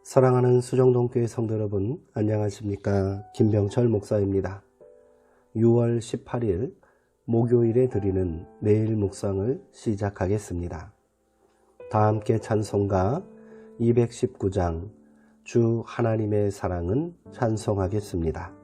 사랑하는 수정동교회 성도 여러분, 안녕하십니까? 김병철 목사입니다. 6월 18일 목요일에 드리는 매일 묵상을 시작하겠습니다. 다 함께 찬송가 219장 주 하나님의 사랑은 찬송하겠습니다.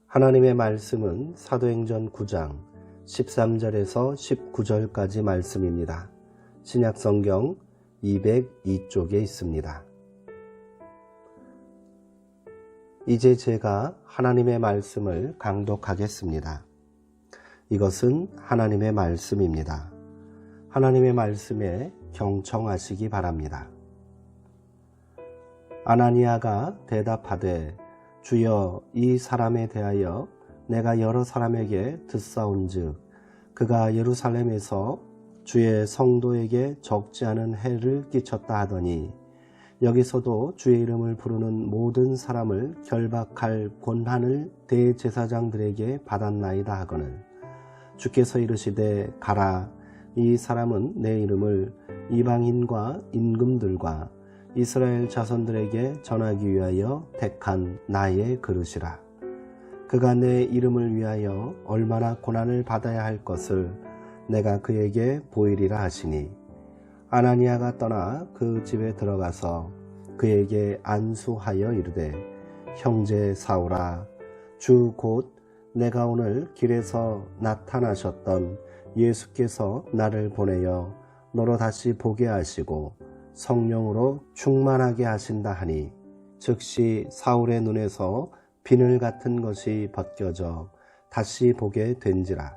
하나님의 말씀은 사도행전 9장 13절에서 19절까지 말씀입니다. 신약성경 202쪽에 있습니다. 이제 제가 하나님의 말씀을 강독하겠습니다. 이것은 하나님의 말씀입니다. 하나님의 말씀에 경청하시기 바랍니다. 아나니아가 대답하되 주여, 이 사람에 대하여 내가 여러 사람에게 듣사온즉 그가 예루살렘에서 주의 성도에게 적지 않은 해를 끼쳤다 하더니 여기서도 주의 이름을 부르는 모든 사람을 결박할 권한을 대제사장들에게 받았나이다 하거늘 주께서 이르시되 가라, 이 사람은 내 이름을 이방인과 임금들과 이스라엘 자손들에게 전하기 위하여 택한 나의 그릇이라. 그가 내 이름을 위하여 얼마나 고난을 받아야 할 것을 내가 그에게 보이리라 하시니 아나니아가 떠나 그 집에 들어가서 그에게 안수하여 이르되 형제 사울아, 주 곧 내가 오늘 길에서 나타나셨던 예수께서 나를 보내어 너로 다시 보게 하시고 성령으로 충만하게 하신다 하니 즉시 사울의 눈에서 비늘 같은 것이 벗겨져 다시 보게 된지라.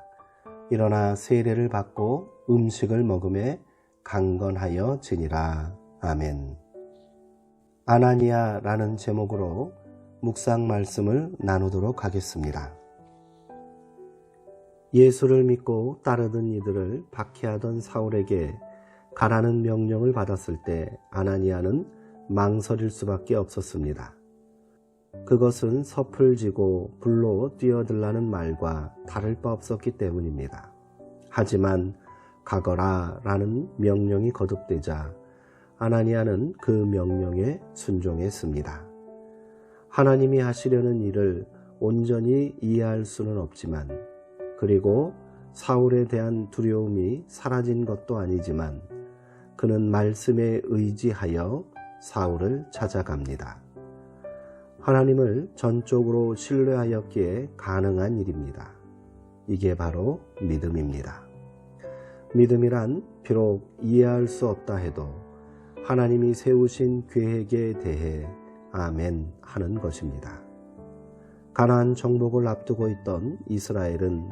일어나 세례를 받고 음식을 먹음에 강건하여 지니라. 아멘. 아나니아라는 제목으로 묵상 말씀을 나누도록 하겠습니다. 예수를 믿고 따르던 이들을 박해하던 사울에게 가라는 명령을 받았을 때 아나니아는 망설일 수밖에 없었습니다. 그것은 섭을 지고 불로 뛰어들라는 말과 다를 바 없었기 때문입니다. 하지만 가거라 라는 명령이 거듭되자 아나니아는 그 명령에 순종했습니다. 하나님이 하시려는 일을 온전히 이해할 수는 없지만, 그리고 사울에 대한 두려움이 사라진 것도 아니지만 그는 말씀에 의지하여 사울을 찾아갑니다. 하나님을 전적으로 신뢰하였기에 가능한 일입니다. 이게 바로 믿음입니다. 믿음이란 비록 이해할 수 없다 해도 하나님이 세우신 계획에 대해 아멘 하는 것입니다. 가나안 정복을 앞두고 있던 이스라엘은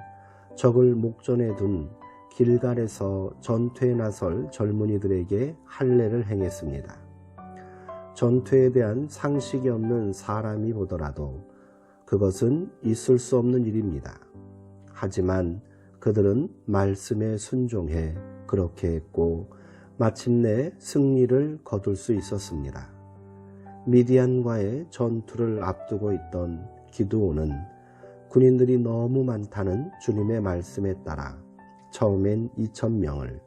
적을 목전에 둔 길갈에서 전투에 나설 젊은이들에게 할례를 행했습니다. 전투에 대한 상식이 없는 사람이 보더라도 그것은 있을 수 없는 일입니다. 하지만 그들은 말씀에 순종해 그렇게 했고 마침내 승리를 거둘 수 있었습니다. 미디안과의 전투를 앞두고 있던 기드온은 군인들이 너무 많다는 주님의 말씀에 따라 처음엔 2,000명을,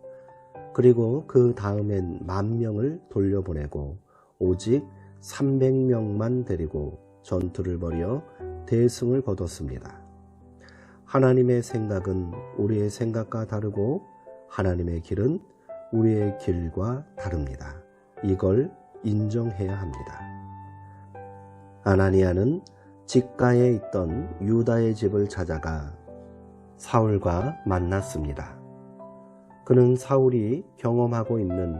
그리고 그 다음엔 10,000명을 돌려보내고 오직 300명만 데리고 전투를 벌여 대승을 거뒀습니다. 하나님의 생각은 우리의 생각과 다르고 하나님의 길은 우리의 길과 다릅니다. 이걸 인정해야 합니다. 아나니아는 직가에 있던 유다의 집을 찾아가 사울과 만났습니다. 그는 사울이 경험하고 있는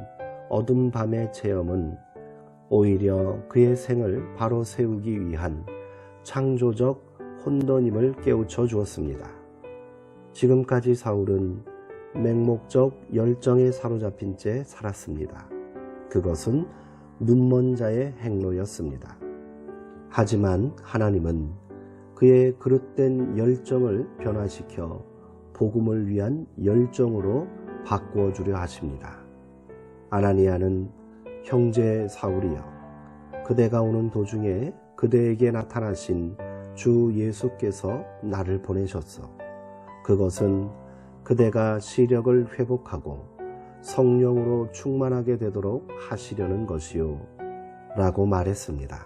어둠 밤의 체험은 오히려 그의 생을 바로 세우기 위한 창조적 혼돈임을 깨우쳐 주었습니다. 지금까지 사울은 맹목적 열정에 사로잡힌 채 살았습니다. 그것은 눈먼 자의 행로였습니다. 하지만 하나님은 그의 그릇된 열정을 변화시켜 복음을 위한 열정으로 바꾸어 주려 하십니다. 아나니아는 형제 사울이여, 그대가 오는 도중에 그대에게 나타나신 주 예수께서 나를 보내셨어. 그것은 그대가 시력을 회복하고 성령으로 충만하게 되도록 하시려는 것이요 라고 말했습니다.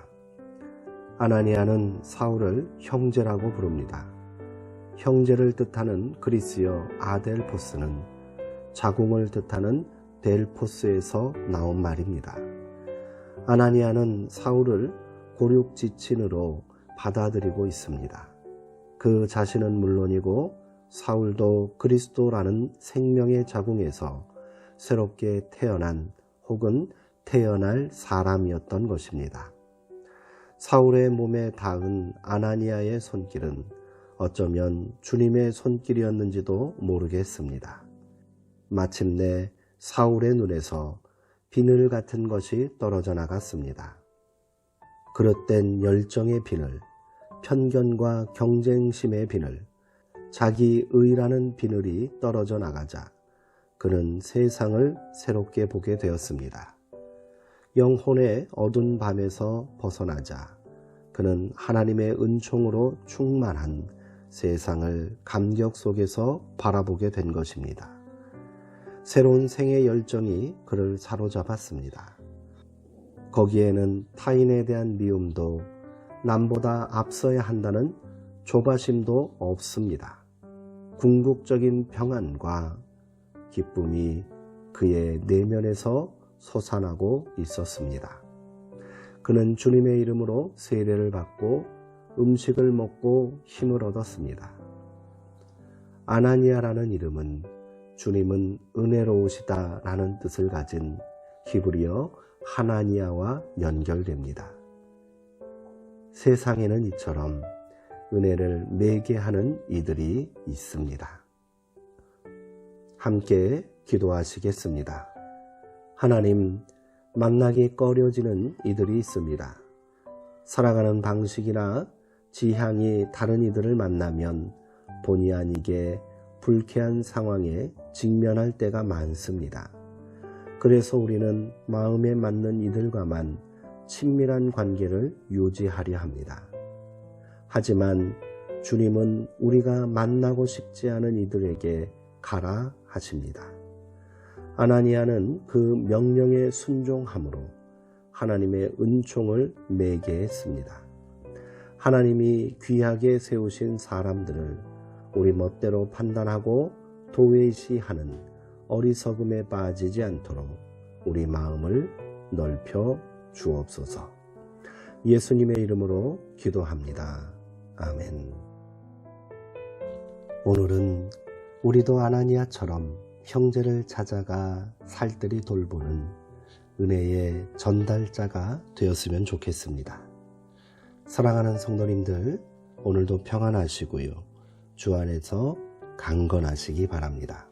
아나니아는 사울을 형제라고 부릅니다. 형제를 뜻하는 그리스어 아델포스는 자궁을 뜻하는 델포스에서 나온 말입니다. 아나니아는 사울을 고륙지친으로 받아들이고 있습니다. 그 자신은 물론이고 사울도 그리스도라는 생명의 자궁에서 새롭게 태어난 혹은 태어날 사람이었던 것입니다. 사울의 몸에 닿은 아나니아의 손길은 어쩌면 주님의 손길이었는지도 모르겠습니다. 마침내 사울의 눈에서 비늘 같은 것이 떨어져 나갔습니다. 그릇된 열정의 비늘, 편견과 경쟁심의 비늘, 자기 의라는 비늘이 떨어져 나가자 그는 세상을 새롭게 보게 되었습니다. 영혼의 어두운 밤에서 벗어나자 그는 하나님의 은총으로 충만한 세상을 감격 속에서 바라보게 된 것입니다. 새로운 생의 열정이 그를 사로잡았습니다. 거기에는 타인에 대한 미움도 남보다 앞서야 한다는 조바심도 없습니다. 궁극적인 평안과 기쁨이 그의 내면에서 솟아나고 있었습니다. 그는 주님의 이름으로 세례를 받고 음식을 먹고 힘을 얻었습니다. 아나니아라는 이름은 주님은 은혜로우시다 라는 뜻을 가진 히브리어 하나니아와 연결됩니다. 세상에는 이처럼 은혜를 매개하는 이들이 있습니다. 함께 기도하시겠습니다. 하나님, 만나기 꺼려지는 이들이 있습니다. 살아가는 방식이나 지향이 다른 이들을 만나면 본의 아니게 불쾌한 상황에 직면할 때가 많습니다. 그래서 우리는 마음에 맞는 이들과만 친밀한 관계를 유지하려 합니다. 하지만 주님은 우리가 만나고 싶지 않은 이들에게 가라 하십니다. 아나니아는 그 명령에 순종함으로 하나님의 은총을 매게 했습니다. 하나님이 귀하게 세우신 사람들을 우리 멋대로 판단하고 도외시하는 어리석음에 빠지지 않도록 우리 마음을 넓혀 주옵소서. 예수님의 이름으로 기도합니다. 아멘. 오늘은 우리도 아나니아처럼 형제를 찾아가 살뜰히 돌보는 은혜의 전달자가 되었으면 좋겠습니다. 사랑하는 성도님들, 오늘도 평안하시고요. 주 안에서 강건하시기 바랍니다.